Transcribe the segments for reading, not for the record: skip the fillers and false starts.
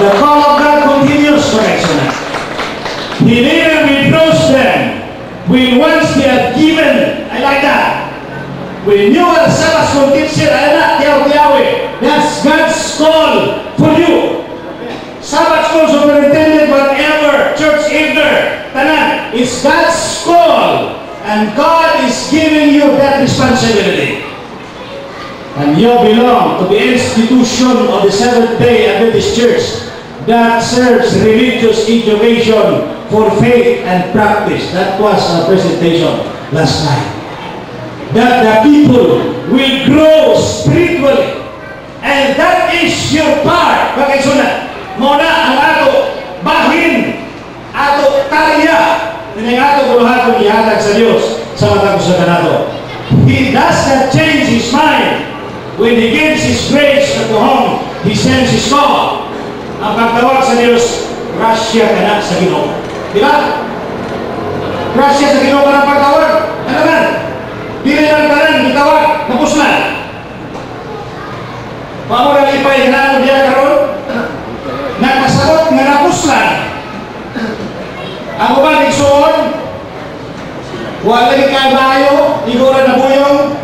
the call of God continues, correction. He never withdraws them. When once they are given, I like that. When you are Sabbath school teacher, that's God's call for you. Sabbath school superintendent, whatever, church elder, tanan, it's God's call. And God is giving you that responsibility. And you belong to the institution of the Seventh-day Adventist Church that serves religious education for faith and practice. That was our presentation last night. That the people will grow spiritually. And that is your part. Bakit sunod? Muna ang ato bahin, ato karya, ng ato buluhatong ihatag sa Diyos sa matag sa kanato. He does not change his mind when he gives his grace to whom he sends his call. Ang pagtawag sa Diyos, grasya ka na sa Ginoo. Di ba? Grasya sa Ginoo ka ng pagtawag. Ano man? Dili lang ka rin, itawag, tapos na. Pamura ipay, hinaan diya karon. Nagpasagot nga napos lang. Ang uban igsoon, wala lagi kayo, igora na buyong,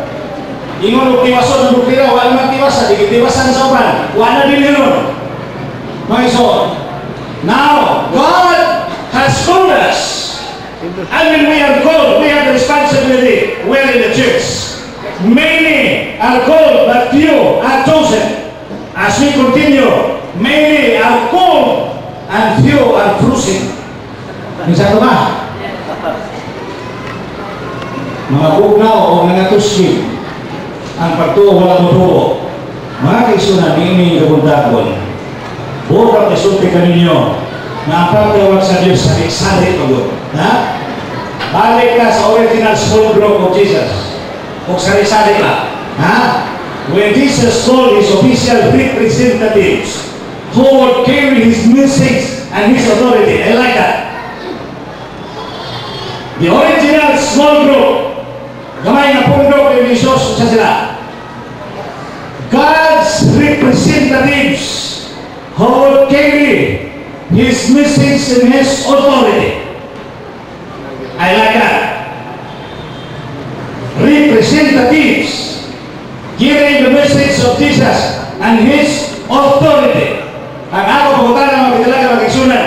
ingon og tiwason ng buklira, wala man tiwasan, tiwasan sa uban, wala din yun. Mga igsoon. Now, God has called us. And when we are called, we have the responsibility well in the church. Many are called, but few are chosen. As we continue, many are called, and few are chosen. Minsan ito ba? Mga bugnaw o mga tuswin ang pagtuo walang mutuo. Mga kaisunan, ini kabuntakon. Buka kasulti ka ninyo na ang pagtawag sa Diyos sa sari pagod. Balik ka sa original small group of Jesus. Kung sari-sari ka. When Jesus called his official representatives who would carry his message and his authority. I like that. The original small group, gamay na pong group yung Jesus sa sila. God's representatives who would carry his message and his authority. I like that. Representatives giving the message of Jesus and his authority. Ang ako pumunta ng mga kitalaga mag-igsunan.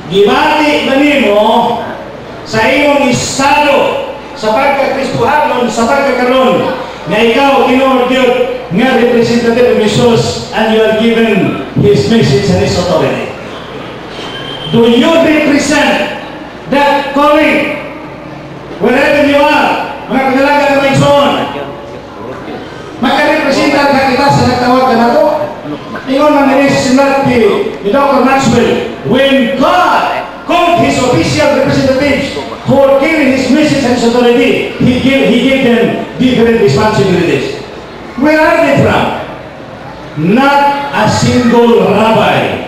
Gibati ba nimo sa imong estado sa pagkakristuhanon, sa pagkakaroon na ikaw kinuordyod nga representative of Jesus and you are given his message and his authority? Do you represent that calling wherever you are? Mga kitalaga na mag-igsunan. Magka-representa ka kita sa nagtawag ka na to. Ingon man nila sinulat ni Dr. Maxwell, when God called his official representatives who were giving his message and his authority, he gave them different responsibilities. Where are they from? Not a single rabbi.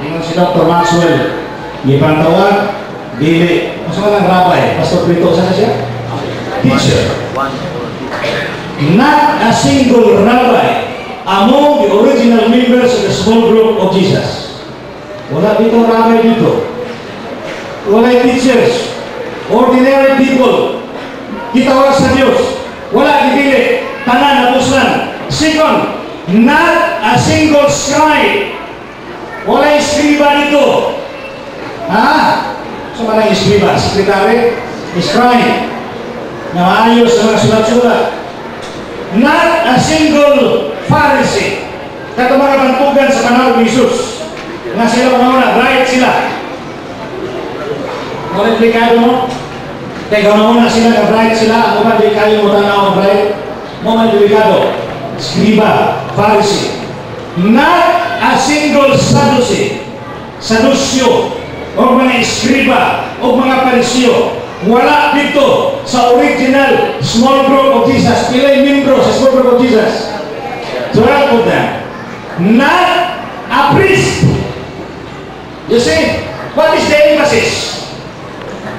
Ingon si Dr. Maxwell, ipantawag, dili. Mas malang rabbi, Pastor Prito, saan siya? Teacher. Not a single rabbi among the original members of the small group of Jesus. Wala dito rabbi dito. Wala teachers. Ordinary people. Gitawag sa Diyos. Wala dipili. Tanan na puslan. Second, not a single scribe. Wala iskriba dito. So malang iskriba? Sekretary? Scribe. Na maayos sa mga sulat-sulat. Not a single Pharisee. Kato mga bantugan sa panahon ni Jesus. Nga sila mga right sila. Kung replikado mo, kaya ganoon na sila na right sila, ako ba di kayo mo tanaw right? Mo may delikado. Scriba, Pharisee. Not a single Sadducee. Saddusyo, o mga Scriba, o mga Pariseo. Wala dito sa original small group of Jesus. Pilay membro sa small group of Jesus. 12 of them. Not a priest. You see, what is the emphasis?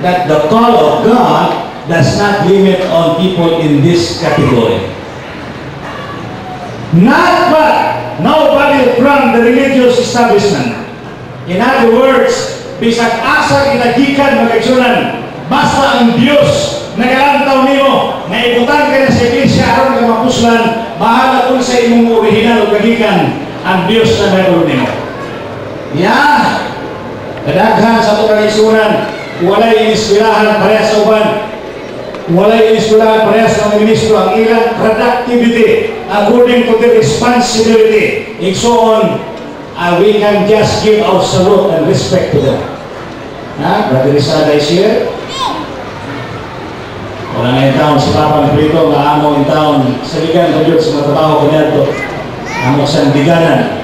That the call of God does not limit on people in this category. Not what? nobody from the religious establishment. In other words, bisag asa ginagikan magkaigsunan, basta ang Dios nagalantaw nimo, nga ibutan ka na sa iglesia aron ka mapuslan, bahala kung sa imong original o kagikan, ang Dios na mayroon nimo. Yeah! Kadaghan sa itong kaigsunan, walay inispirahan parehas sa uban, walay inispirahan parehas ng ministro, ang ilang productivity according to their responsibility. And so on, we can just give our salute and respect to them. Brother Isada is here. Wala na yung taon sa Papa ng Prito, nga amo yung taon sa ligan ng Diyos, sa matabaho ko niya ito, amo sa biganan.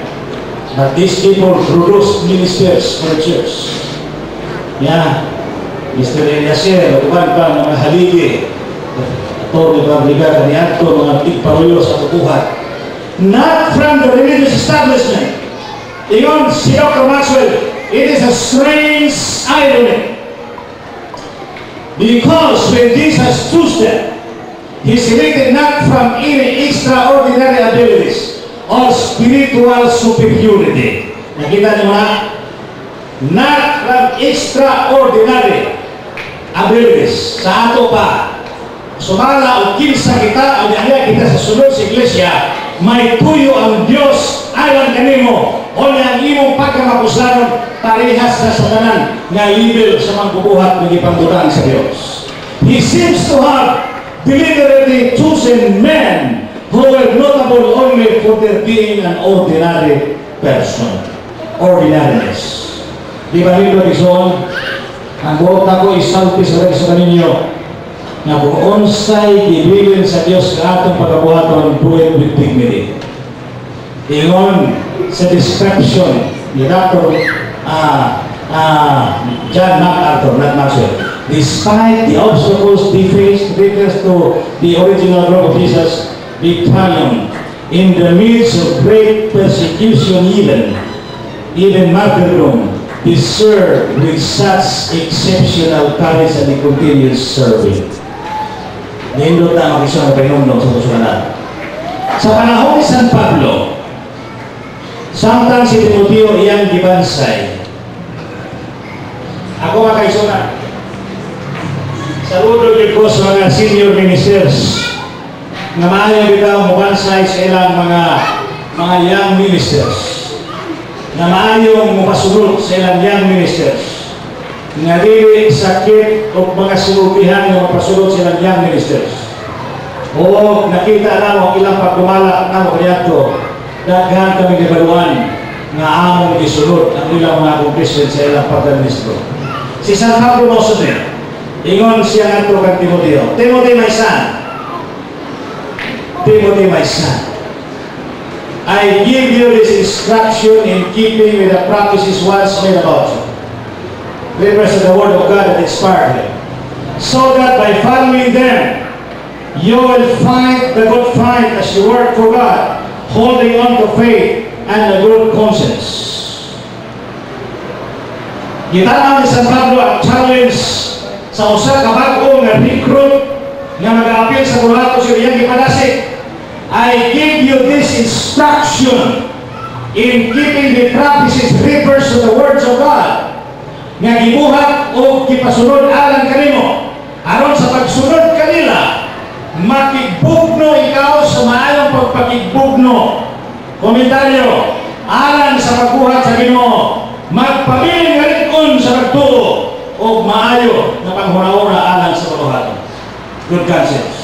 But these people produce ministers for the church. Yeah. Mr. Eliasir, uban pa mga haligi, ito ni Pabliga, kaniyan ito, mga tigparuyo sa tubuhan. Not from the religious establishment. Ingon si Dr. Maxwell, it is a strange irony. Because when Jesus chose them, He selected not from any extraordinary abilities or spiritual superiority. Nakita niyo na? Not from extraordinary abilities. Sa ato pa, sumala o kinsa kita, o niya kita sa sunod sa iglesia, may tuyo ang Diyos alang kanimo o niyang imong pagkamapuslanon parehas na sa tanan nga level sa magbubuhat ng ipangbutan sa Diyos. He seems to have deliberately chosen men who were notable only for their being an ordinary person. Ordinariness. Di ba nito Dixon? Ang buot ako isalpi sa kaninyo na kung unsay gibilin sa Diyos sa atong pagkabuhaton, do it with dignity. Ingon sa description ni Dr. John MacArthur, not Maxwell. Despite the obstacles they faced to the original group of Jesus, they triumphed in the midst of great persecution, even martyrdom. They served with such exceptional courage and they continued serving. Nindot na ang isang pinumdong sa Tusunan. Sa panahon ni San Pablo, samtang si Timoteo iyang gibansay, ako mga kaisunan, saludo ko sa mga senior ministers na maayaw bitaw mubansay sa ilang mga young ministers, na maayong mupasunod sa ilang young ministers, nga dili sakit o mga sinubihan nga mapasunod sa ilang young ministers. O nakita na mo ilang pagdumala na mo kaya ito, daghan kami gibaluan nga among isunod ang ilang mga confession sa ilang pagdamistro. Si San Pablo Mosuner, ingon siya nga ito kang Timoteo, Timothy my son, Timothy my son, I give you this instruction in keeping with the promises once made about you. Rivers of the word of God that inspired him. So that by following them, you will fight the good fight as you work for God, holding on to faith and a good conscience. Gitanaw ni San Pablo ang challenge sa usa ka bag-o nga recruit nga mag-aapil sa kurato sa iyang gipadasik. I give you this instruction in keeping the promises, rivers of the words of God, nga gibuhat o gipasunod alang kanimo, aron sa pagsunod kanila, makigbugno ikaw sa maayong pagpakigbugno. Komentaryo, alang sa pagbuhat sa Ginoo, magpabiling halikon sa pagtuo o maayo na panghuna-una alang sa pagbuhat. Good conscience.